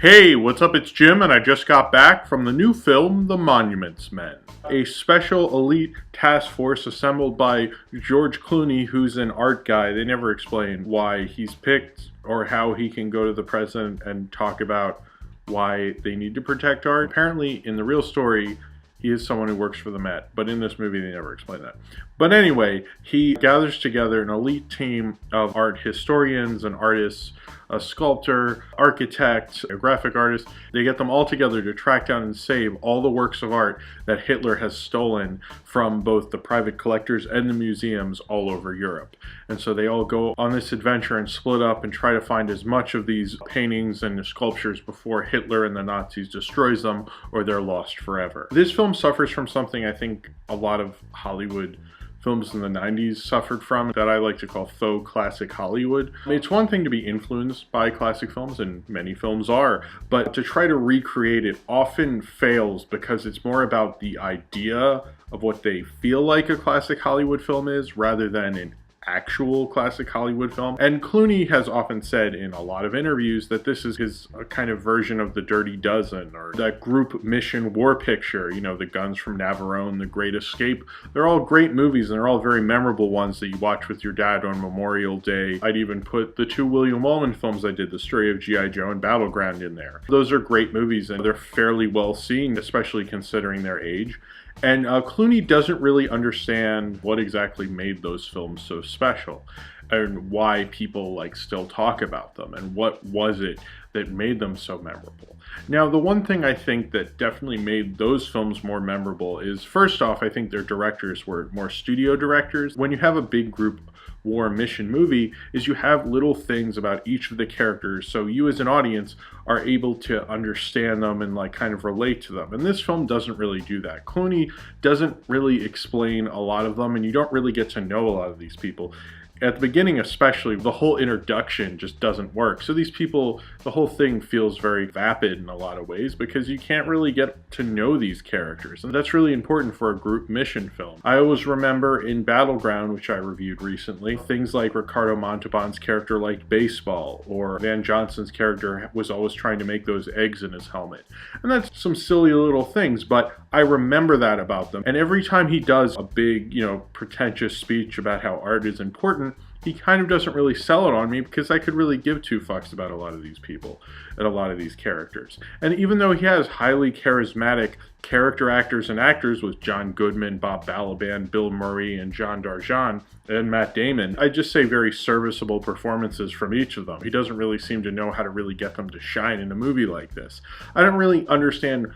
Hey, what's up? It's Jim, and I just got back from the new film, The Monuments Men. A special elite task force assembled by George Clooney, who's an art guy. They never explain why he's picked or how he can go to the president and talk about why they need to protect art. Apparently, in the real story, he is someone who works for the Met, but in this movie they never explain that. But anyway, he gathers together an elite team of art historians and artists, a sculptor, architect, a graphic artist. They get them all together to track down and save all the works of art that Hitler has stolen from both the private collectors and the museums all over Europe. And so they all go on this adventure and split up and try to find as much of these paintings and sculptures before Hitler and the Nazis destroys them or they're lost forever. This film suffers from something I think a lot of Hollywood films in the 90s suffered from, that I like to call faux classic Hollywood. It's one thing to be influenced by classic films, and many films are, but to try to recreate it often fails because it's more about the idea of what they feel like a classic Hollywood film is rather than an actual classic Hollywood film. And Clooney has often said in a lot of interviews that this is his kind of version of The Dirty Dozen, or that group mission war picture, you know, The Guns from Navarone, The Great Escape. They're all great movies, and they're all very memorable ones that you watch with your dad on Memorial Day. I'd even put the two William Wallman films I did, The Story of G.I. Joe and Battleground, in there. Those are great movies, and they're fairly well seen, especially considering their age. And Clooney doesn't really understand what exactly made those films so special and why people still talk about them and what was it that made them so memorable. Now, the one thing I think that definitely made those films more memorable is, first off, I think their directors were more studio directors. When you have a big group war mission movie, is you have little things about each of the characters, so you as an audience are able to understand them and kind of relate to them. And this film doesn't really do that. Clooney doesn't really explain a lot of them, and you don't really get to know a lot of these people. At the beginning especially, the whole introduction just doesn't work. So these people, the whole thing feels very vapid in a lot of ways because you can't really get to know these characters. And that's really important for a group mission film. I always remember in Battleground, which I reviewed recently, things like Ricardo Montalban's character liked baseball, or Van Johnson's character was always trying to make those eggs in his helmet. And that's some silly little things, but I remember that about them. And every time he does a big, pretentious speech about how art is important, he kind of doesn't really sell it on me because I could really give two fucks about a lot of these people and a lot of these characters. And even though he has highly charismatic character actors and actors with John Goodman, Bob Balaban, Bill Murray, and Jean Valjean, and Matt Damon, I just say very serviceable performances from each of them. He doesn't really seem to know how to really get them to shine in a movie like this. I don't really understand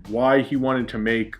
why he wanted to make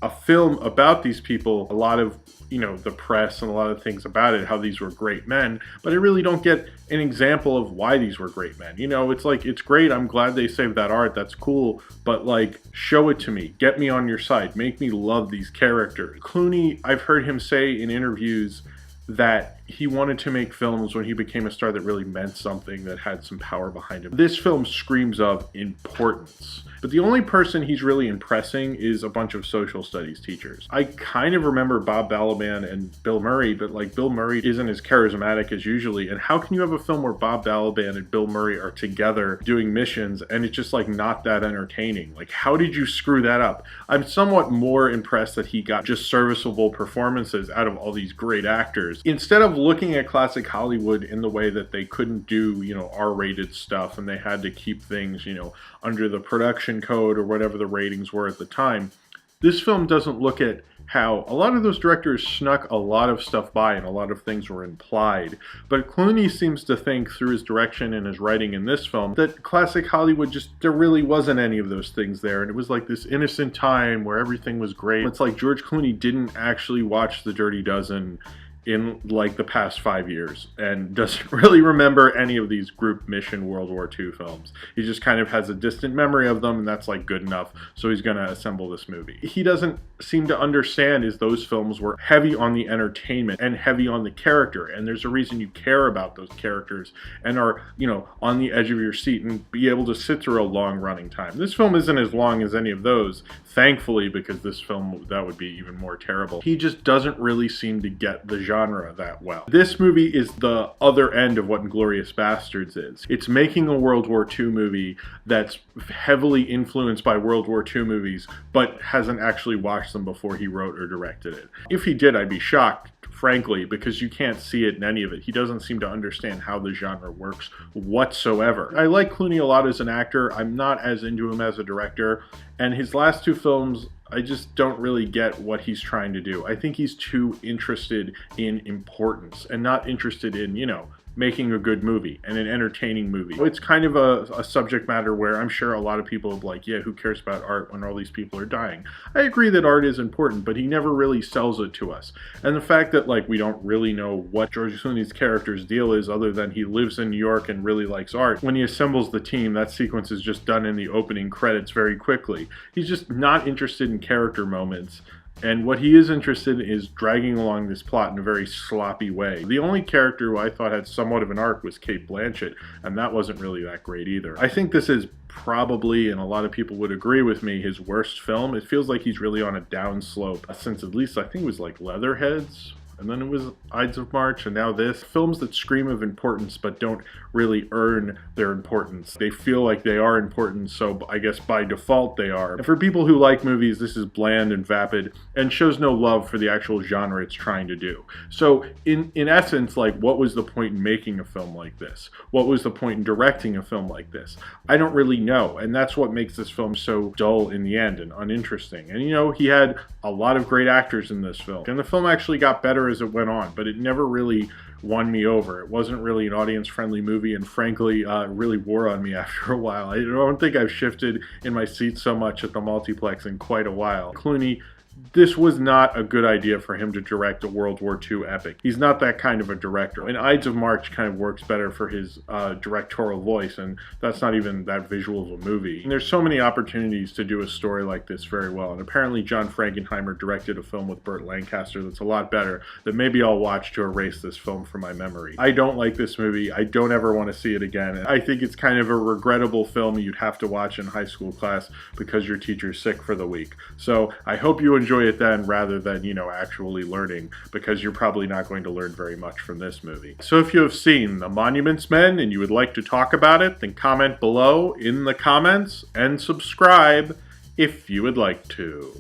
a film about these people. A lot of the press and a lot of things about it, how these were great men, but I really don't get an example of why these were great men. It's great, I'm glad they saved that art, that's cool, but show it to me, get me on your side, make me love these characters. Clooney, I've heard him say in interviews that he wanted to make films when he became a star that really meant something, that had some power behind him. This film screams of importance. But the only person he's really impressing is a bunch of social studies teachers. I kind of remember Bob Balaban and Bill Murray, but Bill Murray isn't as charismatic as usually. And how can you have a film where Bob Balaban and Bill Murray are together doing missions and it's just not that entertaining? How did you screw that up? I'm somewhat more impressed that he got just serviceable performances out of all these great actors. Instead of looking at classic Hollywood in the way that they couldn't do, R-rated stuff and they had to keep things, under the production code or whatever the ratings were at the time, this film doesn't look at how a lot of those directors snuck a lot of stuff by and a lot of things were implied. But Clooney seems to think through his direction and his writing in this film that classic Hollywood there really wasn't any of those things there. And it was this innocent time where everything was great. It's George Clooney didn't actually watch The Dirty Dozen in the past 5 years and doesn't really remember any of these group mission World War II films. He just kind of has a distant memory of them, and that's good enough, so he's gonna assemble this movie. He doesn't seem to understand is those films were heavy on the entertainment and heavy on the character, and there's a reason you care about those characters and are on the edge of your seat and be able to sit through a long running time. This film isn't as long as any of those, thankfully, because this film, that would be even more terrible. He just doesn't really seem to get the genre genre that well. This movie is the other end of what Inglourious Basterds is. It's making a World War II movie that's heavily influenced by World War II movies, but hasn't actually watched them before he wrote or directed it. If he did, I'd be shocked, frankly, because you can't see it in any of it. He doesn't seem to understand how the genre works whatsoever. I like Clooney a lot as an actor. I'm not as into him as a director, and his last two films, I just don't really get what he's trying to do. I think he's too interested in importance and not interested in, making a good movie and an entertaining movie. It's kind of a subject matter where I'm sure a lot of people are like, yeah, who cares about art when all these people are dying? I agree that art is important, but he never really sells it to us. And the fact that we don't really know what George Clooney's character's deal is other than he lives in New York and really likes art. When he assembles the team, that sequence is just done in the opening credits very quickly. He's just not interested in character moments. And what he is interested in is dragging along this plot in a very sloppy way. The only character who I thought had somewhat of an arc was Cate Blanchett, and that wasn't really that great either. I think this is probably, and a lot of people would agree with me, his worst film. It feels like he's really on a downslope since at least I think it was Leatherheads. And then it was Ides of March, and now this. Films that scream of importance but don't really earn their importance. They feel like they are important, so I guess by default they are. And for people who like movies, this is bland and vapid and shows no love for the actual genre it's trying to do. So in essence, what was the point in making a film like this? What was the point in directing a film like this? I don't really know, and that's what makes this film so dull in the end and uninteresting. And he had a lot of great actors in this film, and the film actually got better as it went on, but it never really won me over. It wasn't really an audience-friendly movie, and frankly, really wore on me after a while. I don't think I've shifted in my seat so much at the multiplex in quite a while. Clooney, this was not a good idea for him to direct a World War II epic. He's not that kind of a director. And Ides of March kind of works better for his directorial voice, and that's not even that visual of a movie. And there's so many opportunities to do a story like this very well. And apparently John Frankenheimer directed a film with Burt Lancaster that's a lot better, that maybe I'll watch to erase this film from my memory. I don't like this movie. I don't ever want to see it again. I think it's kind of a regrettable film you'd have to watch in high school class because your teacher's sick for the week. So I hope you enjoy it then rather than, actually learning, because you're probably not going to learn very much from this movie. So if you have seen The Monuments Men and you would like to talk about it, then comment below in the comments and subscribe if you would like to.